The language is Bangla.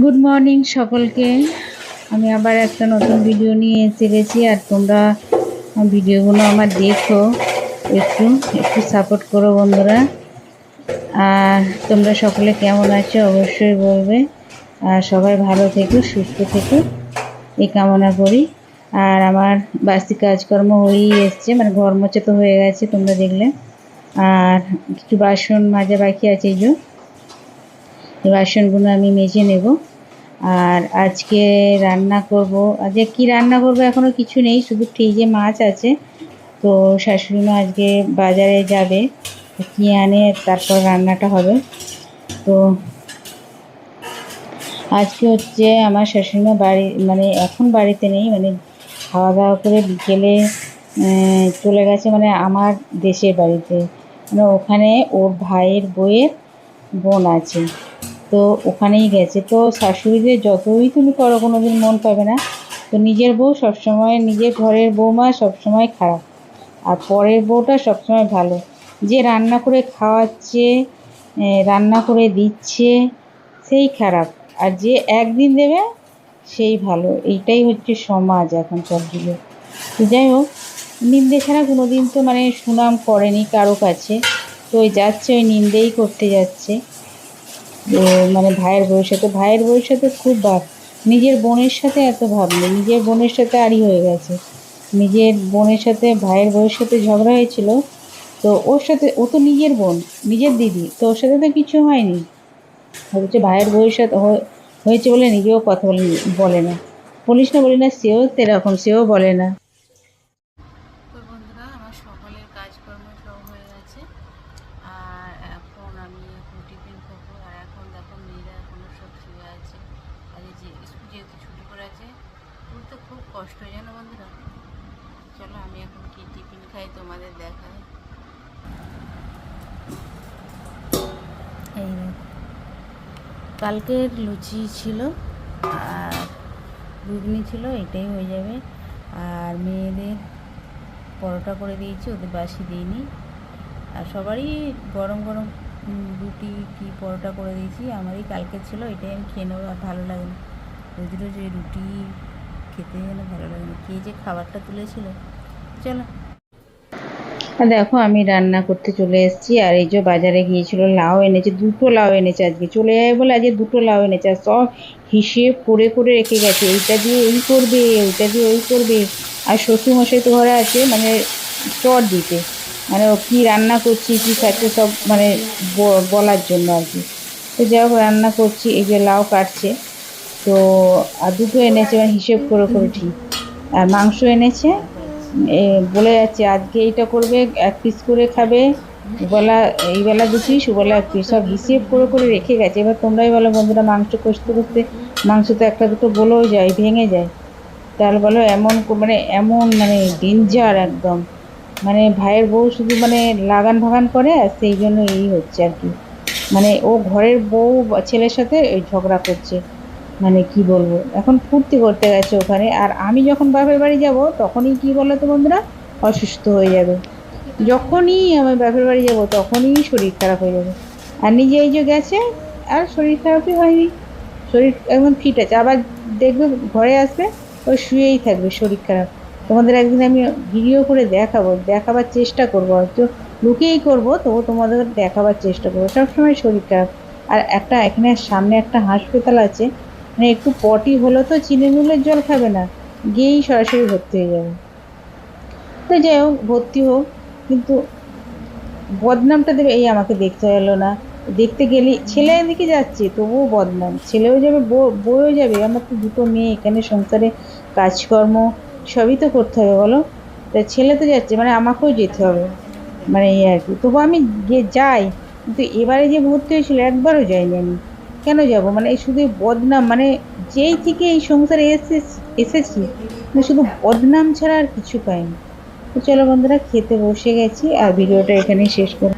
গুড মর্নিং সকলকে। আমি আবার একটা নতুন ভিডিও নিয়ে এসে গেছি, আর তোমরা ভিডিওগুলো আমার দেখো, একটু একটু সাপোর্ট করো বন্ধুরা। আর তোমরা সকলে কেমন আছো অবশ্যই বলবে, আর সবাই ভালো থেকো, সুস্থ থেকো, এই কামনা করি। আর আমার বাসি কাজকর্ম হয়েই এসছে, মানে ঘর মোছা তো হয়ে গেছে তোমরা দেখলে, আর কিছু বাসন মাজা বাকি আছে। এই বাসনগুলো আমি মেজে নেব। আর আজকে রান্না করব, আজকে কি রান্না করব এখনো কিছু নেই, শুধু ফ্রিজে মাছ আছে। তো শাশুড়ি মা আজকে বাজারে যাবে, কি আনে তারপর রান্নাটা হবে। তো আজকে হচ্ছে আমার শাশুড়ি মা বাড়ি, মানে এখন বাড়িতে নেই, মানে খাওয়া দাওয়া করে বিকেলে চলে গেছে, মানে আমার দেশের বাড়িতে, মানে ওখানে ওর ভাইয়ের বউয়ের বোন আছে, তো ওখানেই গেছে। তো শাশুড়িদের যতই তুমি করো কোনো দিন মন পাবে না। তো নিজের বউ সবসময়, নিজের ঘরের বৌমা সবসময় খারাপ, আর পরের বউটা সবসময় ভালো। যে রান্না করে খাওয়াচ্ছে, রান্না করে দিচ্ছে, সেই খারাপ, আর যে একদিন দেবে সেই ভালো। এইটাই হচ্ছে সমাজ এখনকার যুগে। তো যাই হোক, নিন্দে ছাড়া কোনো দিন তো মানে সুনাম করেনি কারো কাছে, তো ওই যাচ্ছে, ওই নিন্দেই করতে যাচ্ছে। মানে ভাইয়ের বউয়ের সাথে খুব ভাব, নিজের বোনের সাথে এত ভাব নেই, নিজের বোনের সাথে আরই হয়ে গেছে। নিজের বোনের সাথে ভাইয়ের বউয়ের সাথে ঝগড়া হয়েছিল, তো ওর সাথে, ও তো নিজের বোন, নিজের দিদি, তো ওর সাথে তো কিছু হয়নি, হচ্ছে ভাইয়ের বউয়ের সাথে হয়েছে বলে নিজেও কথা বলে না, বলিস না বলি না, সেও সেরকম, সেও বলে না। তো বন্ধুরা, আমার সকালের কাজকর্ম সব হয়ে গেছে, আর এখন টিফিন খাবো। আর এখন দেখো মেয়েরা এখনও সব শুয়ে আছে, আর এই যে স্কুল যেহেতু ছুটি করে আছে, উঠতে খুব কষ্ট হয় জানো বন্ধুরা। চলো আমি এখন কি টিফিন খাই তোমাদের দেখাই। এই কালকের লুচি ছিল আর ঘুগনি ছিল, এটাই হয়ে যাবে। আর মেয়েদের পরোটা করে দিয়েছি, ওদের বাসি দিইনি। আর সবারই গরম গরম রুটি কি পরোটা করে দিয়েছি, আমারই কালকে ছিল, এটাই আমি খেয়ে নেবো। আর ভালো লাগে না রোজ রোজ এই রুটি খেতে, যেন ভালো লাগে না, কে যে খাবারটা তুলেছিল। চলো, আর দেখো আমি রান্না করতে চলে এসেছি। আর এই যে বাজারে গিয়েছিল, লাউ এনেছে, দুটো লাউ এনেছে, আজকে চলে যাবে বলে আজকে দুটো লাউ এনেছে, আর সব হিসেব করে করে রেখে গেছে, এইটা দিয়ে এই করবে, ওইটা দিয়ে ওই করবে। আর শ্বশুরমশাই তো ঘরে আছে, মানে চট দিতে, মানে ও কী রান্না করছি কী খাচ্ছে সব, মানে বলার জন্য আর কি। তো যাই হোক রান্না করছি, এই যে লাউ কাটছে। তো আর দুটো এনেছে, মানে হিসেব করে করে ঠিক। আর মাংস এনেছে, বলে যাচ্ছে আজকে এইটা করবে, 1 পিস করে খাবে, ওবেলা এইবেলা 2 পিস, ওবেলা 1 পিস, সব হিসেব করে করে রেখে গেছে। এবার তোমরাই বলো বন্ধুরা, মাংস কষতে কষতে মাংস তো একটা দুটো বলেও যায়, ভেঙে যায়, তাহলে বলো এমন মানে এমন মানে ডেঞ্জার একদম, মানে ভাইয়ের বউ শুধু মানে লাগান ভাগান করে, আর সেই জন্য এই হচ্ছে আর কি। মানে ও ঘরের বউ ছেলের সাথে ওই ঝগড়া করছে, মানে কি বলবো, এখন ফুর্তি করতে গেছে ওখানে। আর আমি যখন বাপের বাড়ি যাব তখনই কি বলো তো বন্ধুরা, অসুস্থ হয়ে যাবে। যখনই আমি বাপের বাড়ি যাব তখনই শরীর খারাপ হয়ে যাবে। আর নিজে এই যে গেছে, আর শরীর খারাপই হয়নি, শরীর একদম ফিট আছে। আবার দেখবে ঘরে আসবে, ওই শুয়েই থাকবে শরীর খারাপ। তোমাদের একদিন আমি ভিডিও করে দেখাবো, দেখাবার চেষ্টা করবো, হয়তো লুকিয়েই করবো, তবু তোমাদের দেখাবার চেষ্টা করবো, সবসময় শরীর খারাপ। আর একটা এখানে সামনে একটা হাসপাতাল আছে, মানে একটু পটি হলো তো চিনি নুনের জল খাবে না, গিয়েই সরাসরি ভর্তি হয়ে যাবে। তো যাই হোক ভর্তি হোক, কিন্তু বদনামটা দেবে, এই আমাকে দেখতে এলো না, দেখতে গেলে ছেলে এদিকে যাচ্ছে তবুও বদনাম, ছেলেও যাবে, বউও যাবে। আমার তো দুটো মেয়ে, এখানে সংসারে কাজকর্ম সবই তো করতে হবে বলো। তা ছেলে তো যাচ্ছে, মানে আমাকেও যেতে হবে, মানে এই আর কি। তবু আমি যাই, কিন্তু এবারে যে ভর্তি হয়েছিল একবারও যাইনি আমি, কেন যাব, মানে এই শুধু বদনাম, মানে যেই থেকে এই সংসারে এসেছি, মানে শুধু বদনাম ছাড়া আর কিছু পাইনি। তো চলো বন্ধুরা, খেতে বসে গেছি, আর ভিডিওটা এখানেই শেষ করব।